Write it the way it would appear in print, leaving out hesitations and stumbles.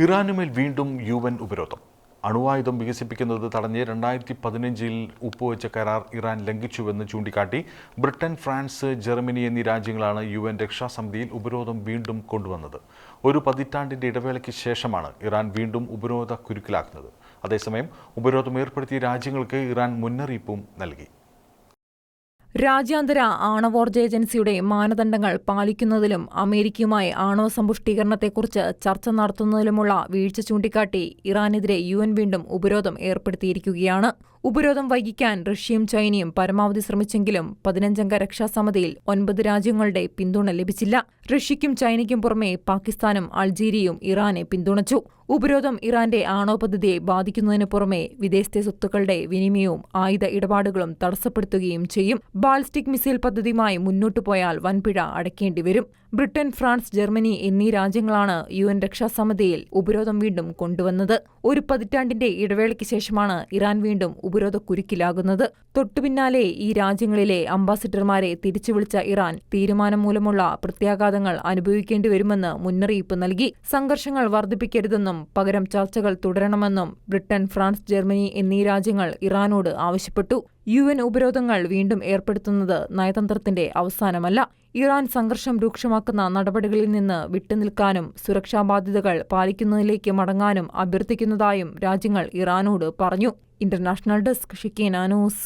ഇറാനുമേൽ വീണ്ടും UN ഉപരോധം. അണുവായുധം വികസിപ്പിക്കുന്നത് തടഞ്ഞ് 2015 ഒപ്പുവെച്ച കരാർ ഇറാൻ ലംഘിച്ചുവെന്ന് ചൂണ്ടിക്കാട്ടി ബ്രിട്ടൻ, ഫ്രാൻസ്, ജർമ്മനി എന്നീ രാജ്യങ്ങളാണ് UN രക്ഷാസമിതിയിൽ ഉപരോധം വീണ്ടും കൊണ്ടുവന്നത്. ഒരു പതിറ്റാണ്ടിന്റെ ഇടവേളയ്ക്ക് ശേഷമാണ് ഇറാൻ വീണ്ടും ഉപരോധ കുരുക്കിലാക്കുന്നത്. അതേസമയം ഉപരോധം ഏർപ്പെടുത്തിയ രാജ്യങ്ങൾക്ക് ഇറാൻ മുന്നറിയിപ്പും നൽകി. രാജ്യാന്തര ആണവോർജ്ജ ഏജൻസിയുടെ മാനദണ്ഡങ്ങൾ പാലിക്കുന്നതിലും അമേരിക്കയുമായി ആണവ സമ്പുഷ്ടീകരണത്തെക്കുറിച്ച് ചർച്ച നടത്തുന്നതിലുമുള്ള വീഴ്ച ചൂണ്ടിക്കാട്ടി ഇറാനെതിരെ UN വീണ്ടും ഉപരോധം ഏർപ്പെടുത്തിയിരിക്കുകയാണ്. ഉപരോധം വൈകിക്കാൻ റഷ്യയും ചൈനയും പരമാവധി ശ്രമിച്ചെങ്കിലും 15-അംഗ രക്ഷാസമിതിയിൽ 9 രാജ്യങ്ങളുടെ പിന്തുണ ലഭിച്ചില്ല. റഷ്യയ്ക്കും ചൈനയ്ക്കും പുറമെ പാകിസ്ഥാനും അൾജീരിയയും ഇറാനെ പിന്തുണച്ചു. ഉപരോധം ഇറാന്റെ ആണവ പദ്ധതിയെ ബാധിക്കുന്നതിന് പുറമെ വിദേശത്തെ സ്വത്തുക്കളുടെ വിനിമയവും ആയുധ ഇടപാടുകളും തടസ്സപ്പെടുത്തുകയും ചെയ്യും. ബാലിസ്റ്റിക് മിസൈൽ പദ്ധതിയുമായി മുന്നോട്ടു പോയാൽ വൻപിഴ അടയ്ക്കേണ്ടിവരും. ബ്രിട്ടൻ, ഫ്രാൻസ്, ജർമ്മനി എന്നീ രാജ്യങ്ങളാണ് UN രക്ഷാസമിതിയിൽ ഉപരോധം വീണ്ടും കൊണ്ടുവന്നത്. ഒരു പതിറ്റാണ്ടിന്റെ ഇടവേളയ്ക്ക് ശേഷമാണ് ഇറാൻ വീണ്ടും ഉപരോധ കുരുക്കിലാകുന്നത്. തൊട്ടുപിന്നാലെ ഈ രാജ്യങ്ങളിലെ അംബാസിഡർമാരെ തിരിച്ചുവിളിച്ച ഇറാൻ തീരുമാനം മൂലമുള്ള പ്രത്യാഘാതങ്ങൾ അനുഭവിക്കേണ്ടിവരുമെന്ന് മുന്നറിയിപ്പ് നൽകി. സംഘർഷങ്ങൾ വർദ്ധിപ്പിക്കരുതെന്നും പകരം ചർച്ചകൾ തുടരണമെന്നും ബ്രിട്ടൻ, ഫ്രാൻസ്, ജർമ്മനി എന്നീ രാജ്യങ്ങൾ ഇറാനോട് ആവശ്യപ്പെട്ടു. UN ഉപരോധങ്ങൾ വീണ്ടും ഏർപ്പെടുത്തുന്നത് നയതന്ത്രത്തിന്റെ അവസാനമല്ല. ഇറാൻ സംഘർഷം രൂക്ഷമാക്കുന്ന നടപടികളിൽ നിന്ന് വിട്ടുനിൽക്കാനും സുരക്ഷാ ബാധ്യതകൾ പാലിക്കുന്നതിലേക്ക് മടങ്ങാനും അഭ്യർത്ഥിക്കുന്നതായും രാജ്യങ്ങൾ ഇറാനോട് പറഞ്ഞു. ഇന്റർനാഷണൽ ഡെസ്ക്, ഷിക്കേന ന്യൂസ്.